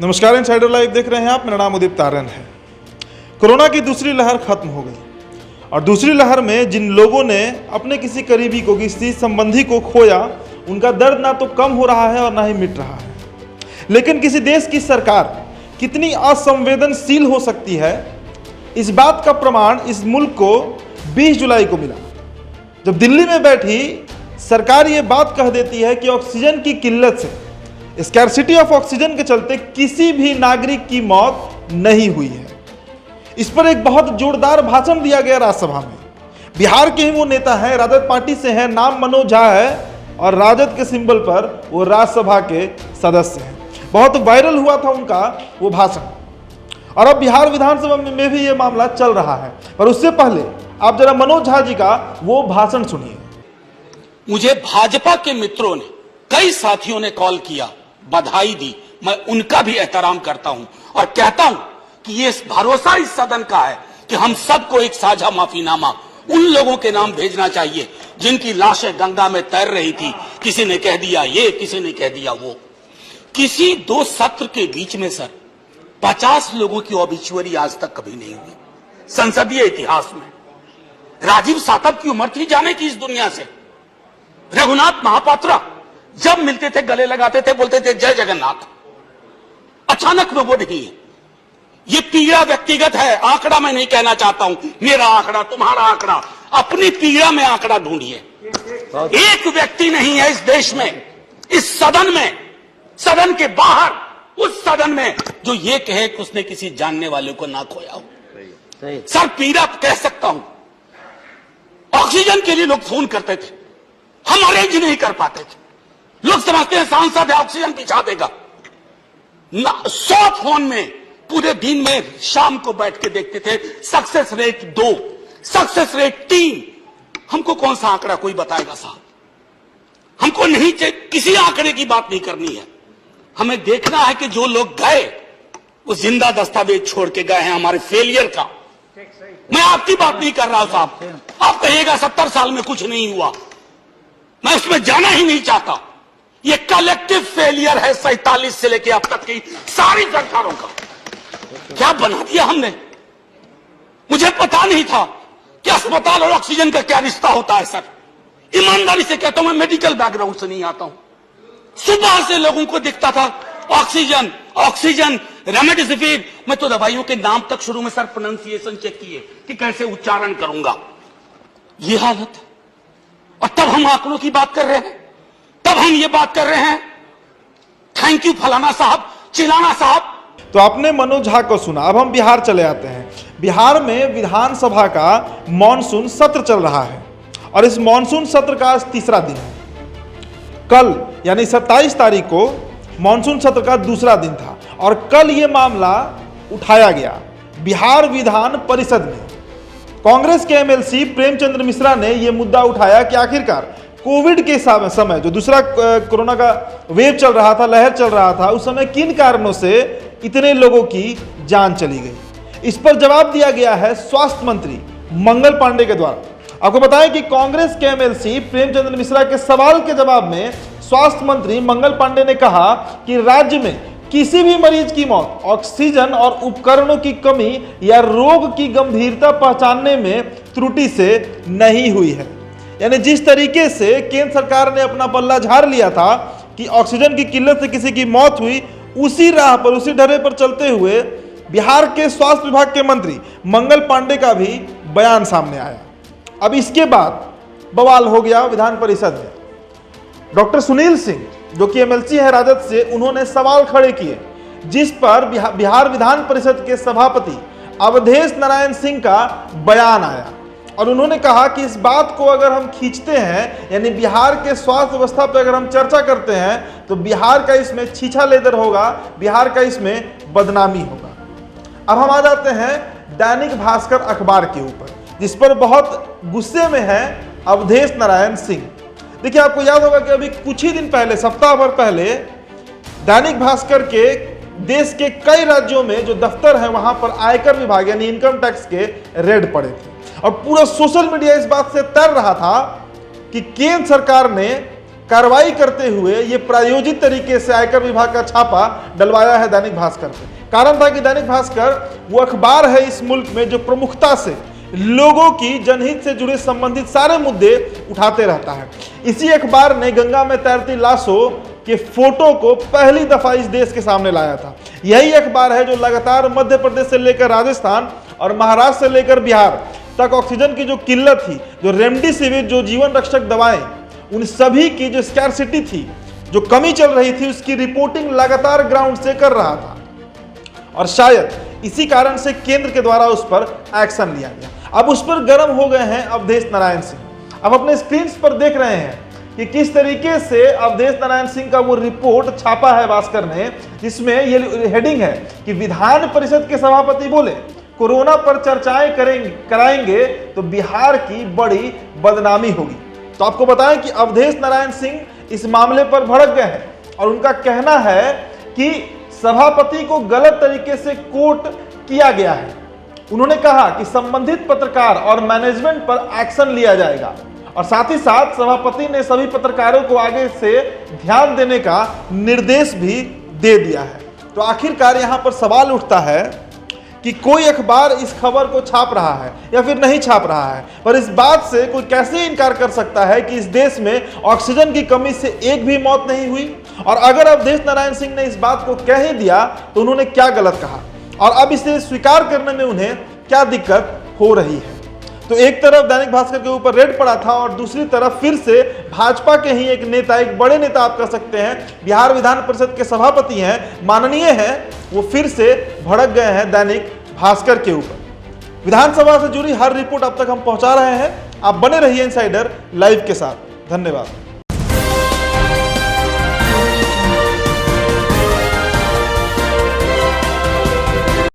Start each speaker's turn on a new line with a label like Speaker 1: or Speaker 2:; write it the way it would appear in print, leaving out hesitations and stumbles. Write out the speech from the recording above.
Speaker 1: नमस्कार, insider live देख रहे हैं आप। मेरा नाम उदित तारन है। कोरोना की दूसरी लहर खत्म हो गई और दूसरी लहर में जिन लोगों ने अपने किसी करीबी को, किसी संबंधी को खोया, उनका दर्द ना तो कम हो रहा है और ना ही मिट रहा है। लेकिन किसी देश की सरकार कितनी असंवेदनशील हो सकती है, इस बात का प्रमाण इस मुल्क को 20 जुलाई को मिला, जब दिल्ली में बैठी सरकार ये बात कह देती है कि ऑक्सीजन की किल्लत से, स्कैरसिटी ऑफ ऑक्सीजन के चलते किसी भी नागरिक की मौत नहीं हुई है। इस पर एक बहुत जोरदार भाषण दिया गया राज्यसभा में। बिहार के ही वो नेता है, राजद पार्टी से है, नाम मनोज झा है और राजद के सिंबल पर वो राज्यसभा के सदस्य हैं। बहुत वायरल हुआ था उनका वो भाषण और अब बिहार विधानसभा में भी ये मामला चल रहा है। पर उससे पहले आप जरा मनोज झा जी का वो भाषण सुनिए।
Speaker 2: मुझे भाजपा के मित्रों ने, कई साथियों ने कॉल किया, बधाई दी। मैं उनका भी एहतराम करता हूं और कहता हूं कि ये भरोसा इस सदन का है कि हम सबको एक साझा माफीनामा उन लोगों के नाम भेजना चाहिए जिनकी लाशें गंगा में तैर रही थी। किसी ने कह दिया ये, किसी ने कह दिया वो। किसी दो सत्र के बीच में सर 50 लोगों की ऑबिचुअरी आज तक कभी नहीं हुई संसदीय इतिहास में। राजीव सातव की उम्र थी जाने की इस दुनिया से। रघुनाथ महापात्रा जब मिलते थे गले लगाते थे, बोलते थे जय जगन्नाथ। अचानक में वो नहीं है। ये पीड़ा व्यक्तिगत है, आंकड़ा मैं नहीं कहना चाहता हूं, मेरा आंकड़ा, तुम्हारा आंकड़ा, अपनी पीड़ा में आंकड़ा ढूंढिए। एक व्यक्ति नहीं है इस देश में, इस सदन में, सदन के बाहर, उस सदन में जो ये कहे कि उसने किसी जानने वाले को ना खोया हो। सर पीड़ा कह सकता हूं। ऑक्सीजन के लिए लोग फोन करते थे, हम अरेंज नहीं कर पाते थे। लोग समझते हैं सांसद है, ऑक्सीजन पिछा देगा। 100 फोन में पूरे दिन में शाम को बैठ के देखते थे, सक्सेस रेट 2, सक्सेस रेट 3। हमको कौन सा आंकड़ा कोई बताएगा साहब? हमको नहीं चाहिए, किसी आंकड़े की बात नहीं करनी है। हमें देखना है कि जो लोग गए वो जिंदा दस्तावेज छोड़ के गए हैं हमारे फेलियर का। मैं आपकी बात नहीं कर रहा हूं साहब। आप कहिएगा 70 साल में कुछ नहीं हुआ, मैं उसमें जाना ही नहीं चाहता। ये कलेक्टिव फेलियर है 47 से लेकर अब तक की सारी सरकारों का। क्या बना दिया हमने? मुझे पता नहीं था कि अस्पताल और ऑक्सीजन का क्या रिश्ता होता है सर। ईमानदारी से कहता हूं, मैं मेडिकल बैकग्राउंड से नहीं आता हूं। सुबह से लोगों को दिखता था ऑक्सीजन ऑक्सीजन, रेमडेसिविर। मैं तो दवाइयों के नाम तक शुरू में सर प्रोनाउंसिएशन चेक किए कि कैसे उच्चारण करूंगा। ये हालत, और तब हम आंकड़ों की बात कर रहे हैं, तब हम ये बात कर रहे हैं थैंक यू फलाना साहब, चिलाना साहब।
Speaker 1: तो आपने मनोज झा को सुना। अब हम बिहार चले आते हैं। बिहार में विधानसभा का मॉनसून सत्र चल रहा है और इस मॉनसून सत्र का आज तीसरा दिन है। कल यानी 27 तारीख को मॉनसून सत्र का दूसरा दिन था और कल ये मामला उठाया गया बिहार विधान परिषद में। कांग्रेस के एमएलसी प्रेमचंद्र मिश्रा ने यह मुद्दा उठाया कि आखिरकार कोविड के समय जो दूसरा कोरोना का वेव चल रहा था, लहर चल रहा था, उस समय किन कारणों से इतने लोगों की जान चली गई। इस पर जवाब दिया गया है स्वास्थ्य मंत्री मंगल पांडे के द्वारा। आपको बताएं कि कांग्रेस के एमएलसी प्रेमचंद्र मिश्रा के सवाल के जवाब में स्वास्थ्य मंत्री मंगल पांडे ने कहा कि राज्य में किसी भी मरीज की मौत ऑक्सीजन और उपकरणों की कमी या रोग की गंभीरता पहचानने में त्रुटि से नहीं हुई है। यानी जिस तरीके से केंद्र सरकार ने अपना पल्ला झाड़ लिया था कि ऑक्सीजन की किल्लत से किसी की मौत हुई, उसी राह पर, उसी ढर्रे पर चलते हुए बिहार के स्वास्थ्य विभाग के मंत्री मंगल पांडे का भी बयान सामने आया। अब इसके बाद बवाल हो गया विधान परिषद में। डॉक्टर सुनील सिंह जो कि एमएलसी है राजद से, उन्होंने सवाल खड़े किए जिस पर बिहार विधान परिषद के सभापति अवधेश नारायण सिंह का बयान आया और उन्होंने कहा कि इस बात को अगर हम खींचते हैं, यानी बिहार के स्वास्थ्य व्यवस्था पर अगर हम चर्चा करते हैं, तो बिहार का इसमें छीछा लेदर होगा, बिहार का इसमें बदनामी होगा। अब हम आ जाते हैं दैनिक भास्कर अखबार के ऊपर, जिस पर बहुत गुस्से में है अवधेश नारायण सिंह। देखिए, आपको याद होगा कि अभी कुछ ही दिन पहले, सप्ताह भर पहले, दैनिक भास्कर के देश के कई राज्यों में जो दफ्तर हैं वहां पर आयकर विभाग यानी इनकम टैक्स के रेड पड़े थे और पूरा सोशल मीडिया इस बात से तर रहा था कि केंद्र सरकार ने कार्रवाई करते हुए ये प्रायोजित तरीके से आयकर विभाग का छापा डलवाया है दैनिक भास्कर पे। कारण था कि दैनिक भास्कर वो अखबार है इस मुल्क में जो प्रमुखता से लोगों की जनहित से जुड़े संबंधित सारे मुद्दे उठाते रहता है। इसी अखबार ने गंगा में तैरती लाशों के फोटो को पहली दफा इस देश के सामने लाया था। यही अखबार है जो लगातार मध्य प्रदेश से लेकर राजस्थान और महाराष्ट्र से लेकर बिहार तक ऑक्सीजन की जो किल्लत थी, जो रेमडेसिविर, जो जीवन रक्षक दवाएं, उन सभी की जो स्कैरसिटी थी, जो कमी चल रही थी, उसकी रिपोर्टिंग लगातार ग्राउंड से कर रहा था। और शायद इसी कारण से केंद्र के द्वारा उस पर एक्शन लिया गया। अब उस पर गर्म हो गए हैं अवधेश नारायण सिंह। अब अपने स्क्रीन पर देख रहे हैं कि किस तरीके से अवधेश नारायण सिंह का वो रिपोर्ट छापा है भास्कर ने, जिसमें ये हेडिंग है कि विधान परिषद के सभापति बोले कोरोना पर चर्चाएं कराएंगे तो बिहार की बड़ी बदनामी होगी। तो आपको बताएं कि अवधेश नारायण सिंह इस मामले पर भड़क गए हैं और उनका कहना है कि सभापति को गलत तरीके से कोट किया गया है। उन्होंने कहा कि संबंधित पत्रकार और मैनेजमेंट पर एक्शन लिया जाएगा और साथ ही साथ सभापति ने सभी पत्रकारों को आगे से ध्यान देने का निर्देश भी दे दिया है। तो आखिरकार यहां पर सवाल उठता है कि कोई अखबार इस खबर को छाप रहा है या फिर नहीं छाप रहा है, पर इस बात से कोई कैसे इनकार कर सकता है कि इस देश में ऑक्सीजन की कमी से एक भी मौत नहीं हुई। और अगर अवधेश नारायण सिंह ने इस बात को कह ही दिया तो उन्होंने क्या गलत कहा और अब इसे स्वीकार करने में उन्हें क्या दिक्कत हो रही है। तो एक तरफ दैनिक भास्कर के ऊपर रेड पड़ा था और दूसरी तरफ फिर से भाजपा के ही एक नेता, एक बड़े नेता आप कह सकते हैं, बिहार विधान परिषद के सभापति हैं, माननीय हैं, वो फिर से भड़क गए हैं दैनिक भास्कर के ऊपर। विधानसभा से जुड़ी हर रिपोर्ट अब तक हम पहुंचा रहे हैं। आप बने रहिए इनसाइडर लाइव के साथ। धन्यवाद।